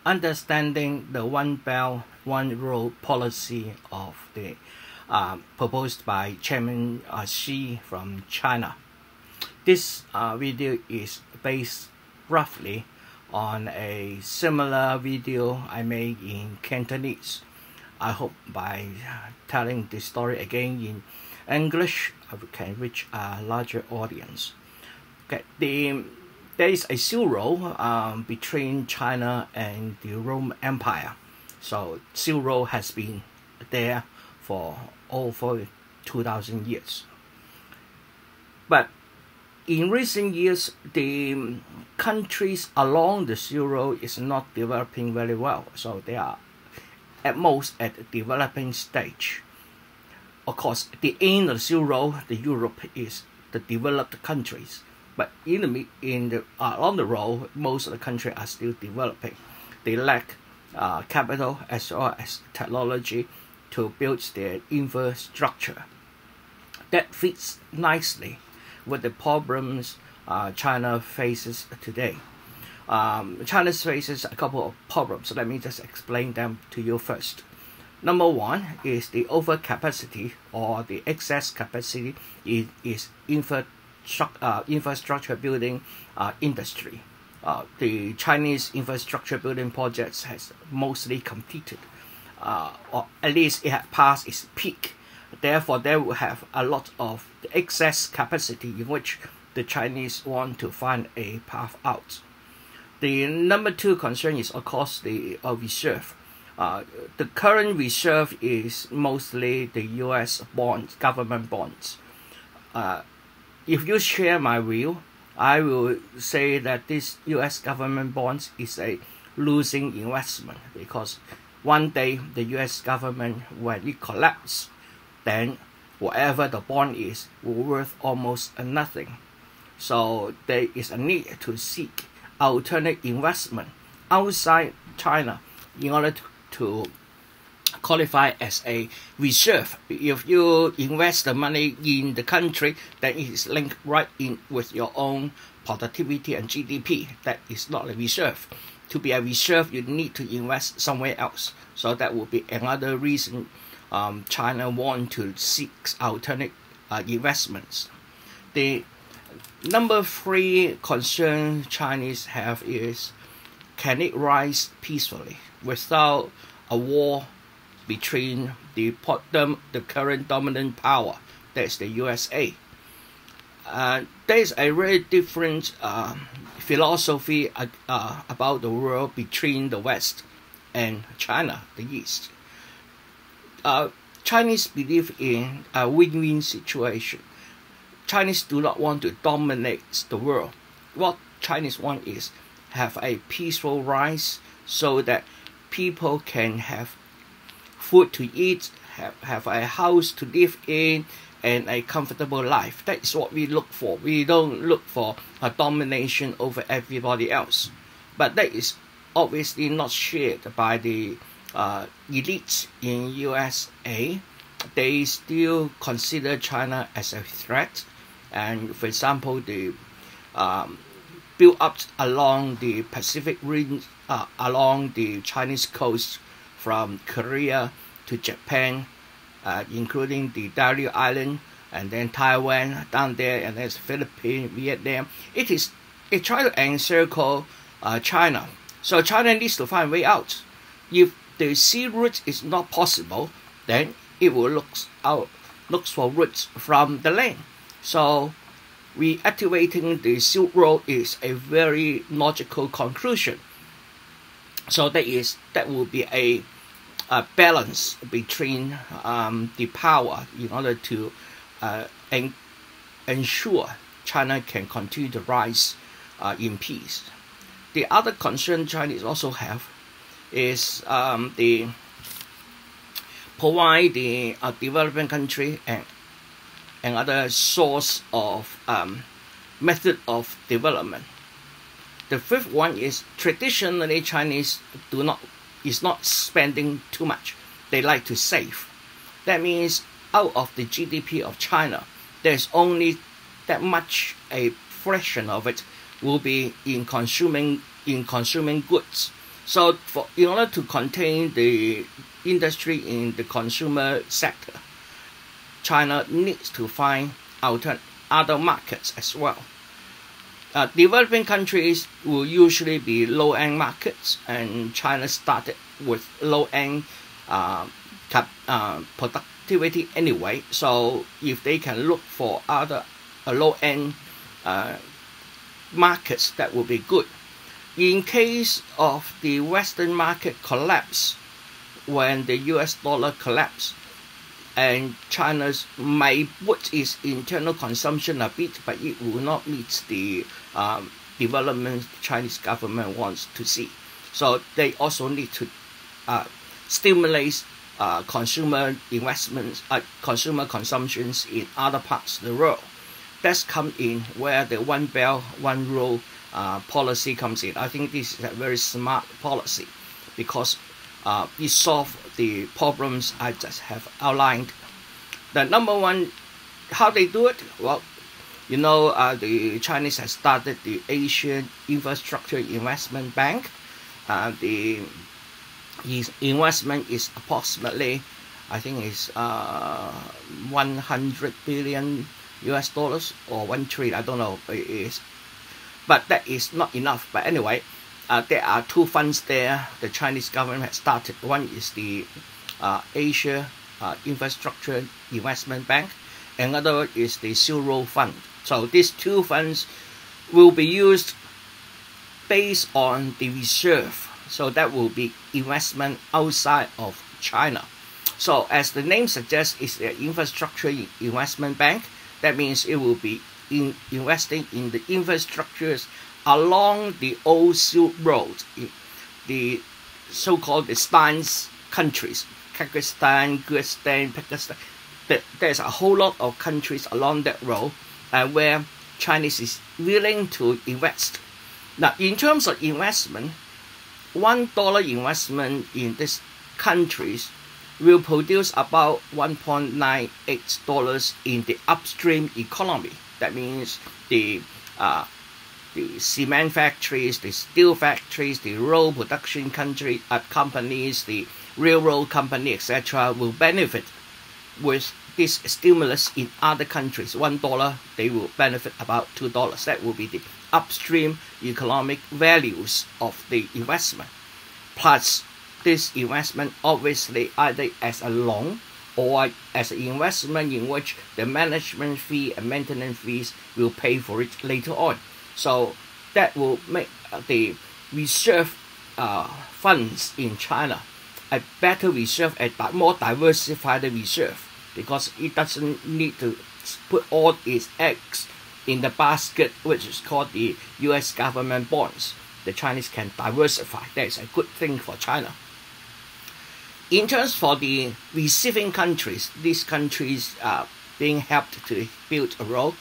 understanding the One Belt, One Road policy of the proposed by Chairman Xi from China. This video is based roughly on a similar video I made in Cantonese. I hope by telling the story again in English, I can reach a larger audience. Okay, there is a Silk Road between China and the Roman Empire. So Silk Road has been there for over 2,000 years. But in recent years, the countries along the Silk Road is not developing very well. So they are at most at the developing stage. Of course, the end of the Silk Road, the Europe is the developed countries. But along the road, most of the countries are still developing. They lack capital as well as technology to build their infrastructure. That fits nicely with the problems China faces today. China faces a couple of problems, so let me just explain them to you first. Number one is the overcapacity or the excess capacity is infrastructure building industry. The Chinese infrastructure building projects has mostly completed, or at least it has passed its peak. Therefore, they will have a lot of excess capacity in which the Chinese want to find a path out. The number two concern is, of course, the reserve. The current reserve is mostly the U.S. bonds, government bonds. If you share my view, I will say that this U.S. government bonds is a losing investment, because one day the U.S. government, when it collapses, then whatever the bond is will worth almost nothing. So there is a need to seek alternate investment outside China in order to qualify as a reserve. If you invest the money in the country, then it is linked right in with your own productivity and GDP. That is not a reserve. To be a reserve, you need to invest somewhere else. So that would be another reason China want to seek alternate investments. The number three concern Chinese have is, can it rise peacefully without a war between the current dominant power, that's the USA. There is a very different philosophy about the world between the West and China, the East. Chinese believe in a win-win situation. Chinese do not want to dominate the world. What Chinese want is have a peaceful rise so that people can have food to eat, have a house to live in, and a comfortable life. That is what we look for. We don't look for a domination over everybody else. But that is obviously not shared by the elites in USA. They still consider China as a threat. And for example, the build up along the Pacific Rim, along the Chinese coast from Korea to Japan, including the Dario Island, and then Taiwan down there, and there's Philippines, Vietnam. It tries to encircle China. So China needs to find a way out. If the sea route is not possible, then it will looks for routes from the land. So reactivating the Silk Road is a very logical conclusion. So that will be a balance between the power in order to ensure China can continue to rise in peace. The other concern Chinese also have is the provide the developing country and other source of method of development. The fifth one is, traditionally Chinese is not spending too much. They like to save. That means out of the GDP of China, there's only that much, a fraction of it will be in consuming goods. So in order to contain the industry in the consumer sector, China needs to find other markets as well. Developing countries will usually be low-end markets, and China started with low-end productivity anyway. So if they can look for other low-end markets, that will be good. In case of the Western market collapse, when the US dollar collapse, and China's may put its internal consumption a bit, but it will not meet the development the Chinese government wants to see. So they also need to stimulate consumer investments, consumer consumptions in other parts of the world. That's come in where the One Belt, One Road policy comes in. I think this is a very smart policy because it solves the problems I just have outlined. The number one, how they do it? Well, you know, the Chinese has started the Asian Infrastructure Investment Bank. The investment is approximately, I think it's 100 billion US dollars or 1 trillion, I don't know, it is. But that is not enough. But anyway, there are two funds there the Chinese government has started. One is the Asia Infrastructure Investment Bank. Another is the Silk Road Fund. So these two funds will be used based on the reserve. So that will be investment outside of China. So as the name suggests, it's an infrastructure investment bank. That means it will be investing in the infrastructures along the old Silk Road, the so-called the Stans countries, Kyrgyzstan, Kyrgyzstan, Pakistan. There's a whole lot of countries along that road where Chinese is willing to invest. Now, in terms of investment, $1 investment in these countries will produce about $1.98 in the upstream economy. That means the cement factories, the steel factories, the road production companies, the railroad company, etc., will benefit with this stimulus in other countries. $1, they will benefit about $2. That will be the upstream economic values of the investment. Plus, this investment obviously either as a loan or as an investment in which the management fee and maintenance fees will pay for it later on. So that will make the reserve funds in China a better reserve, a more diversified reserve, because it doesn't need to put all its eggs in the basket, which is called the US government bonds. The Chinese can diversify. That is a good thing for China. In terms for the receiving countries, these countries are being helped to build a road.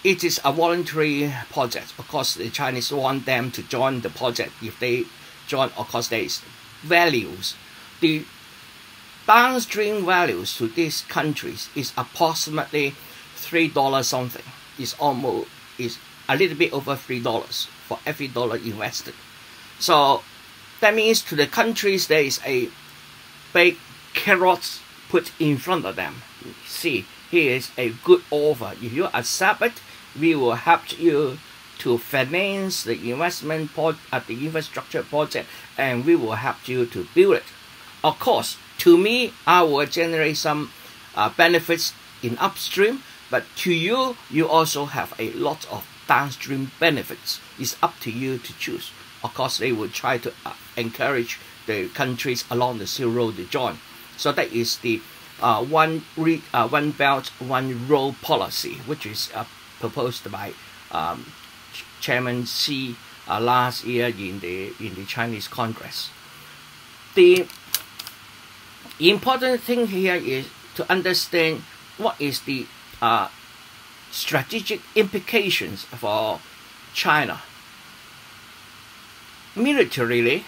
It is a voluntary project. Of course, the Chinese want them to join the project. If they join, of course, there is values. The downstream values to these countries is approximately $3 something. It's a little bit over $3 for every dollar invested. So that means to the countries there is a big carrot put in front of them. See, here is a good offer. If you accept it, we will help you to finance the investment at the infrastructure project, and we will help you to build it. Of course, to me, I will generate some benefits in upstream, but to you, you also have a lot of downstream benefits. It's up to you to choose. Of course, they will try to encourage the countries along the Silk Road to join. So that is the One Belt, One Road policy, which is proposed by Chairman Xi last year in the Chinese Congress. The important thing here is to understand what is the strategic implications for China. Militarily,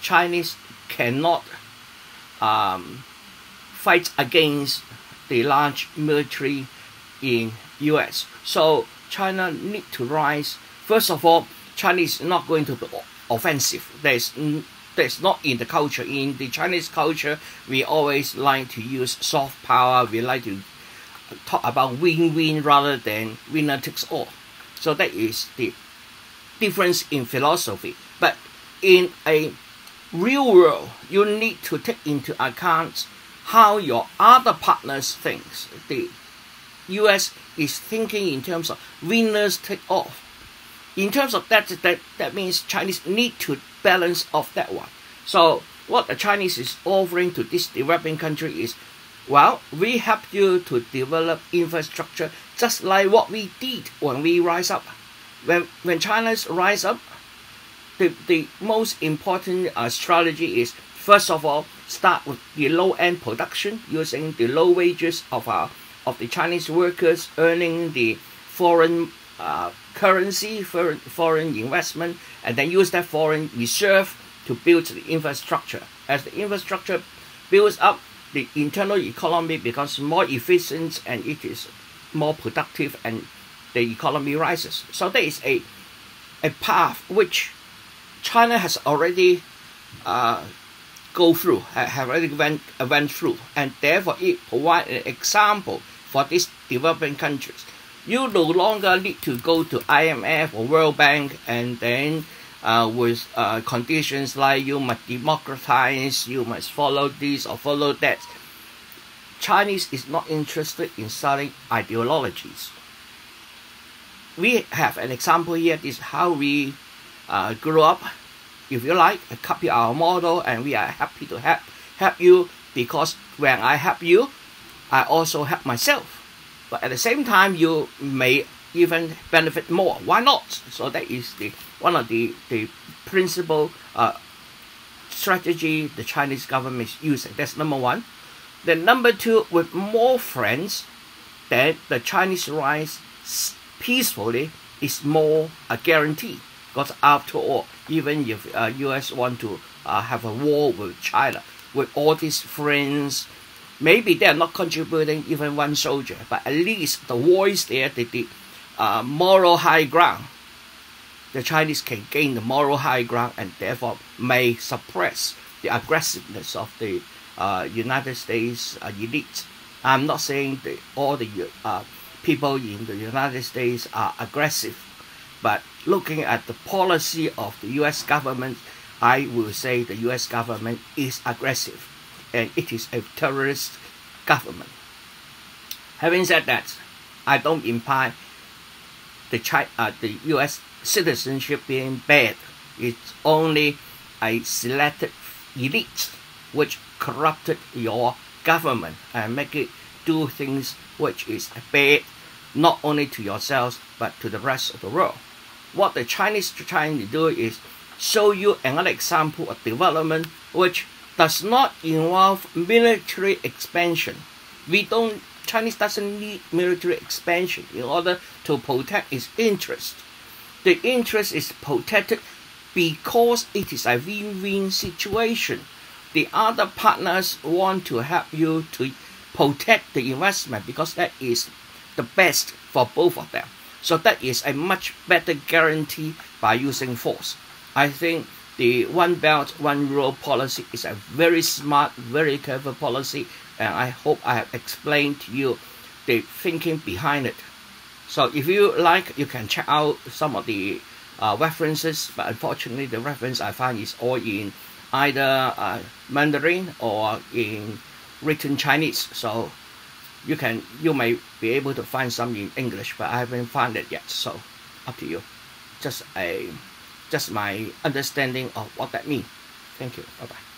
Chinese cannot fight against the large military in US. So China need to rise. First of all, China is not going to offensive. There's not in the culture. In the Chinese culture, we always like to use soft power. We like to talk about win-win rather than winner takes all. So that is the difference in philosophy. But in a real world, you need to take into account how your other partners think. The US is thinking in terms of winners take all. In terms of that means Chinese need to balance off that one. So what the Chinese is offering to this developing country is, well, we help you to develop infrastructure just like what we did when we rise up. When China's rise up, the most important strategy is, first of all, start with the low-end production using the low wages of the Chinese workers earning the foreign currency, foreign investment, and then use that foreign reserve to build the infrastructure. As the infrastructure builds up, the internal economy becomes more efficient and it is more productive, and the economy rises. So there is a path which China has already go through, have already went through, and therefore it provides an example for these developing countries. You no longer need to go to IMF or World Bank and then with conditions like you must democratize, you must follow this or follow that. Chinese is not interested in selling ideologies. We have an example here. This is how we grew up. If you like, copy our model, and we are happy to help you, because when I help you, I also help myself. But at the same time, you may even benefit more. Why not? So that is one of the principal strategy the Chinese government is using. That's number one. Then number two, with more friends, then the Chinese rise peacefully is more a guarantee. Because after all, even if US want to have a war with China, with all these friends, maybe they are not contributing even one soldier, but at least the voice there, the moral high ground. The Chinese can gain the moral high ground and therefore may suppress the aggressiveness of the United States elite. I'm not saying that all the people in the United States are aggressive, but looking at the policy of the US government, I will say the US government is aggressive, and it is a terrorist government. Having said that, I don't imply the US citizenship being bad. It's only a selected elite which corrupted your government and make it do things which is bad, not only to yourselves but to the rest of the world. What the Chinese are trying to do is show you another example of development which does not involve military expansion. Chinese doesn't need military expansion in order to protect its interest. The interest is protected because it is a win-win situation. The other partners want to help you to protect the investment because that is the best for both of them. So that is a much better guarantee by using force. I think the One Belt, One Road policy is a very smart, very clever policy, and I hope I have explained to you the thinking behind it. So if you like, you can check out some of the references, but unfortunately the reference I find is all in either Mandarin or in written Chinese. So you may be able to find some in English, but I haven't found it yet. So up to you. Just my understanding of what that means. Thank you. Bye bye.